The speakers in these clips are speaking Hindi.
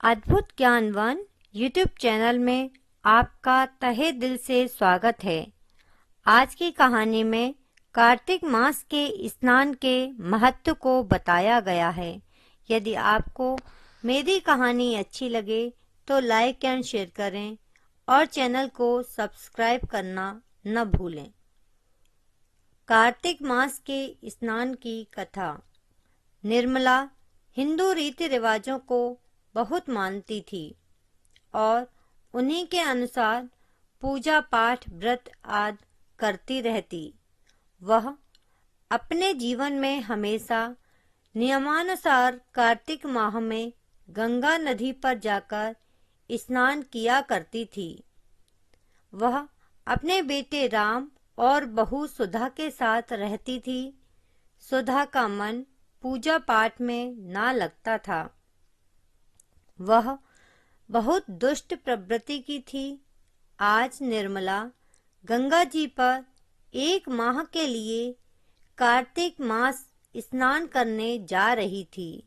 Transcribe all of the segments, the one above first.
अद्भुत ज्ञानवान यूट्यूब चैनल में आपका तहे दिल से स्वागत है। आज की कहानी में कार्तिक मास के स्नान के महत्व को बताया गया है। यदि आपको मेरी कहानी अच्छी लगे तो लाइक एंड शेयर करें और चैनल को सब्सक्राइब करना न भूलें। कार्तिक मास के स्नान की कथा। निर्मला हिंदू रीति रिवाजों को बहुत मानती थी और उन्हीं के अनुसार पूजा पाठ व्रत आदि करती रहती। वह अपने जीवन में हमेशा नियमानुसार कार्तिक माह में गंगा नदी पर जाकर स्नान किया करती थी। वह अपने बेटे राम और बहू सुधा के साथ रहती थी। सुधा का मन पूजा पाठ में ना लगता था। वह बहुत दुष्ट प्रवृत्ति की थी। आज निर्मला गंगा जी पर 1 माह के लिए कार्तिक मास स्नान करने जा रही थी।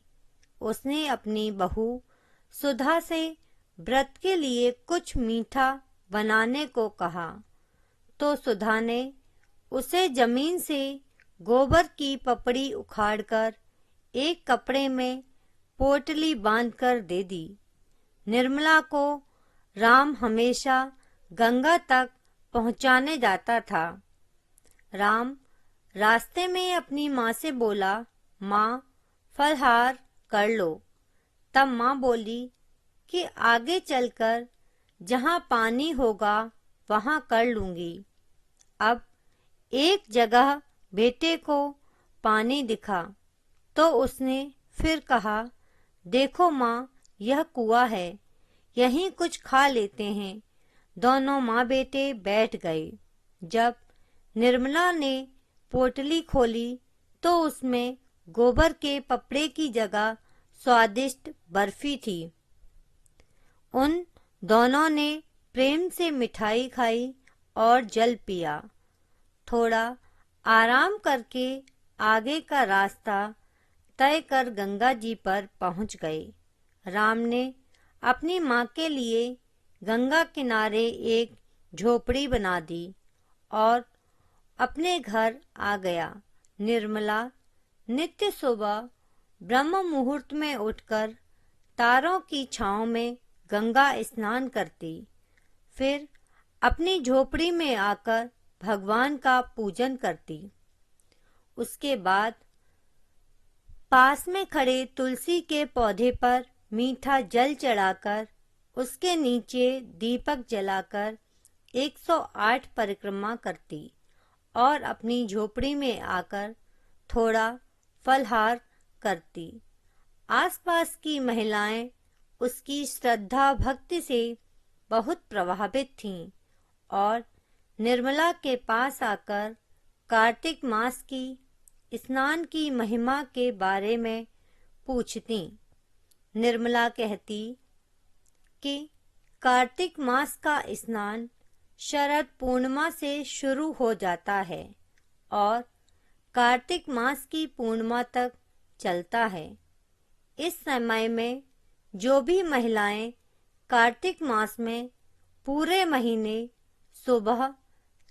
उसने अपनी बहू सुधा से व्रत के लिए कुछ मीठा बनाने को कहा, तो सुधा ने उसे जमीन से गोबर की पपड़ी उखाड़कर एक कपड़े में पोटली बांधकर दे दी। निर्मला को राम हमेशा गंगा तक पहुंचाने जाता था। राम रास्ते में अपनी माँ से बोला, माँ फलहार कर लो। तब माँ बोली कि आगे चलकर जहाँ पानी होगा वहाँ कर लूंगी। अब एक जगह बेटे को पानी दिखा तो उसने फिर कहा, देखो माँ, यह कुआं है, यहीं कुछ खा लेते हैं। दोनों माँ बेटे बैठ गए। जब निर्मला ने पोटली खोली तो उसमें गोबर के पपड़े की जगह स्वादिष्ट बर्फी थी। उन दोनों ने प्रेम से मिठाई खाई और जल पिया। थोड़ा आराम करके आगे का रास्ता तय कर गंगा जी पर पहुंच गए। राम ने अपनी माँ के लिए गंगा किनारे एक झोपड़ी बना दी और अपने घर आ गया। निर्मला नित्य सुबह ब्रह्म मुहूर्त में उठकर तारों की छांव में गंगा स्नान करती, फिर अपनी झोपड़ी में आकर भगवान का पूजन करती। उसके बाद पास में खड़े तुलसी के पौधे पर मीठा जल चढ़ाकर उसके नीचे दीपक जलाकर 108 परिक्रमा करती और अपनी झोपड़ी में आकर थोड़ा फलहार करती। आसपास की महिलाएं उसकी श्रद्धा भक्ति से बहुत प्रभावित थीं और निर्मला के पास आकर कार्तिक मास की स्नान की महिमा के बारे में पूछती। निर्मला कहती कि कार्तिक मास का स्नान शरद पूर्णिमा से शुरू हो जाता है और कार्तिक मास की पूर्णिमा तक चलता है। इस समय में जो भी महिलाएं कार्तिक मास में पूरे महीने सुबह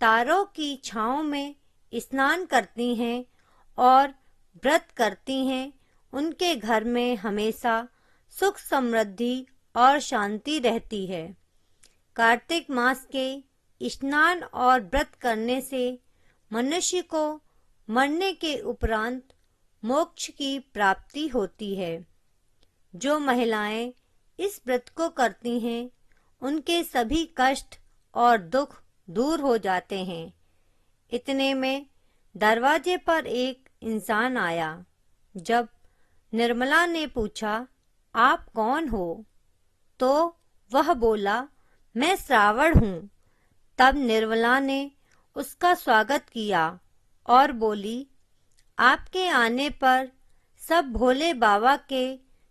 तारों की छांव में स्नान करती हैं और व्रत करती हैं, उनके घर में हमेशा सुख समृद्धि और शांति रहती है। कार्तिक मास के स्नान और व्रत करने से मनुष्य को मरने के उपरांत मोक्ष की प्राप्ति होती है। जो महिलाएं इस व्रत को करती हैं, उनके सभी कष्ट और दुख दूर हो जाते हैं। इतने में दरवाजे पर एक इंसान आया। जब निर्मला ने पूछा, आप कौन हो? तो वह बोला, मैं श्रावण हूँ। तब निर्मला ने उसका स्वागत किया और बोली, आपके आने पर सब भोले बाबा के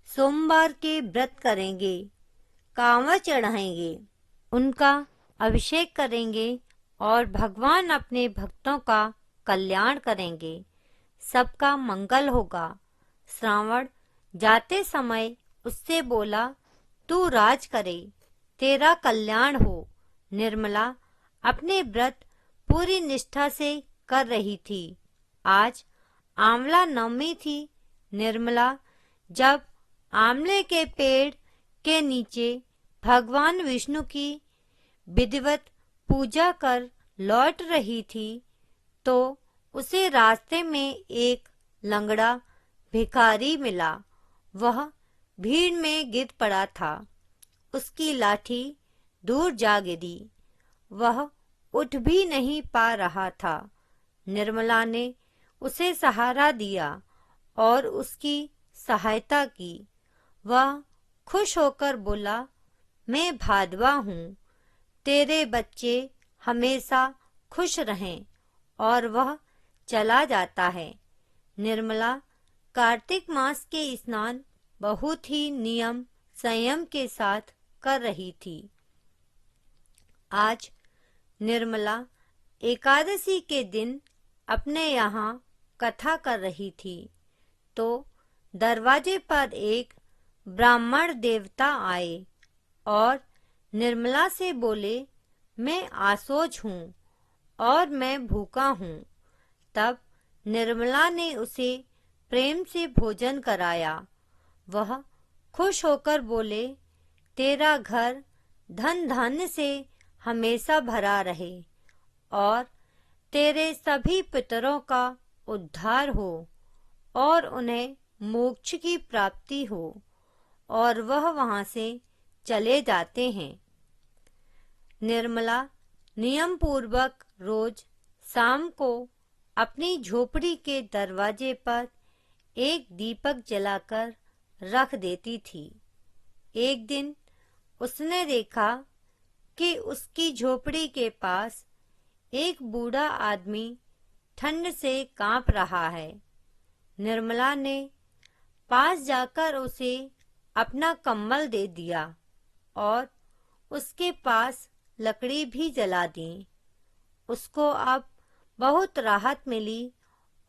सोमवार के व्रत करेंगे, कांवड़ चढ़ाएंगे, उनका अभिषेक करेंगे और भगवान अपने भक्तों का कल्याण करेंगे, सबका मंगल होगा। श्रावण जाते समय उससे बोला, तू राज करे, तेरा कल्याण हो। निर्मला अपने व्रत पूरी निष्ठा से कर रही थी। आज आंवला नवमी थी। निर्मला जब आंवले के पेड़ के नीचे भगवान विष्णु की विधिवत पूजा कर लौट रही थी तो उसे रास्ते में एक लंगड़ा भिखारी मिला। वह भीड़ में गिर पड़ा था। उसकी लाठी दूर जा गिरी। वह उठ भी नहीं पा रहा था। निर्मला ने उसे सहारा दिया और उसकी सहायता की। वह खुश होकर बोला, मैं भादवा हूँ, तेरे बच्चे हमेशा खुश रहें। और वह चला जाता है। निर्मला कार्तिक मास के स्नान बहुत ही नियम संयम के साथ कर रही थी। आज निर्मला एकादशी के दिन अपने यहाँ कथा कर रही थी तो दरवाजे पर एक ब्राह्मण देवता आए और निर्मला से बोले, मैं आसोज हूँ और मैं भूखा हूँ। तब निर्मला ने उसे प्रेम से भोजन कराया। वह खुश होकर बोले, तेरा घर धन धान्य से हमेशा भरा रहे और तेरे सभी पितरों का उद्धार हो और उन्हें मोक्ष की प्राप्ति हो। और वह वहां से चले जाते हैं। निर्मला नियम पूर्वक रोज शाम को अपनी झोपड़ी के दरवाजे पर एक दीपक जलाकर रख देती थी। एक दिन उसने देखा कि उसकी झोपड़ी के पास एक बूढ़ा आदमी ठंड से कांप रहा है। निर्मला ने पास जाकर उसे अपना कंबल दे दिया और उसके पास लकड़ी भी जला दी। उसको अब बहुत राहत मिली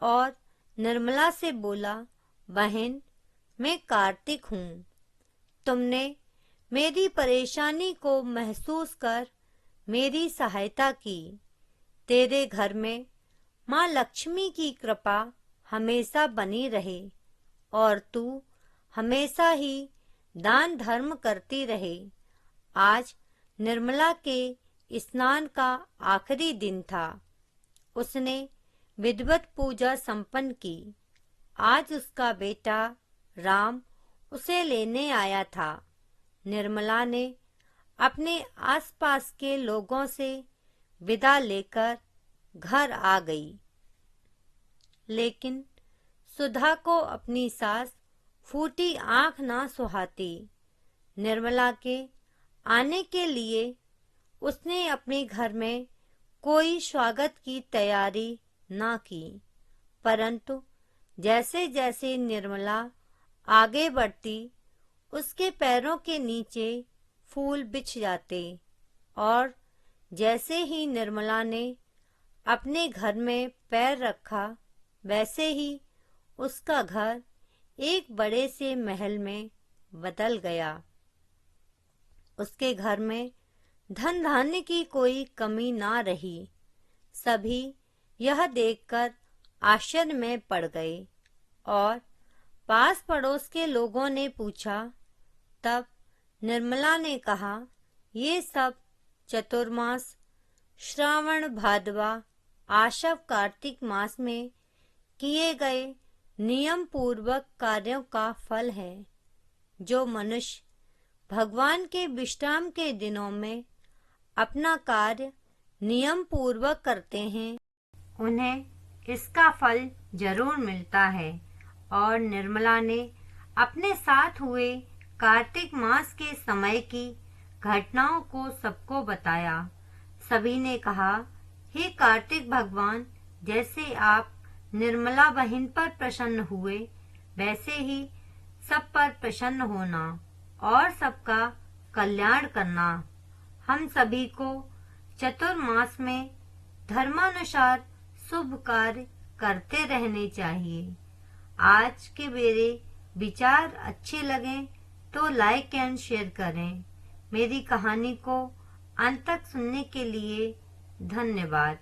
और निर्मला से बोला, बहन, मैं कार्तिक हूँ। तुमने मेरी परेशानी को महसूस कर मेरी सहायता की। तेरे घर में माँ लक्ष्मी की कृपा हमेशा बनी रहे और तू हमेशा ही दान धर्म करती रहे। आज निर्मला के स्नान का आखिरी दिन था। उसने विधिवत पूजा संपन्न की। आज उसका बेटा राम उसे लेने आया था। निर्मला ने अपने आसपास के लोगों से विदा लेकर घर आ गई। लेकिन सुधा को अपनी सास फूटी आंख ना सुहाती। निर्मला के आने के लिए उसने अपने घर में कोई स्वागत की तैयारी ना की। परंतु जैसे जैसे निर्मला आगे बढ़ती, उसके पैरों के नीचे फूल बिछ जाते और जैसे ही निर्मला ने अपने घर में पैर रखा, वैसे ही उसका घर एक बड़े से महल में बदल गया। उसके घर में धन धान्य की कोई कमी ना रही। सभी यह देखकर आश्चर्य में पड़ गए और पास पड़ोस के लोगों ने पूछा। तब निर्मला ने कहा, ये सब चतुर्मास श्रावण भादवा आशव कार्तिक मास में किए गए नियम पूर्वक कार्यों का फल है। जो मनुष्य भगवान के विश्राम के दिनों में अपना कार्य नियम पूर्वक करते हैं, उन्हें इसका फल जरूर मिलता है। और निर्मला ने अपने साथ हुए कार्तिक मास के समय की घटनाओं को सबको बताया। सभी ने कहा, हे कार्तिक भगवान, जैसे आप निर्मला बहन पर प्रसन्न हुए, वैसे ही सब पर प्रसन्न होना और सबका कल्याण करना। हम सभी को चतुर्मास में धर्मानुसार शुभ कार्य करते रहने चाहिए। आज के मेरे विचार अच्छे लगे तो लाइक एंड शेयर करें। मेरी कहानी को अंत तक सुनने के लिए धन्यवाद।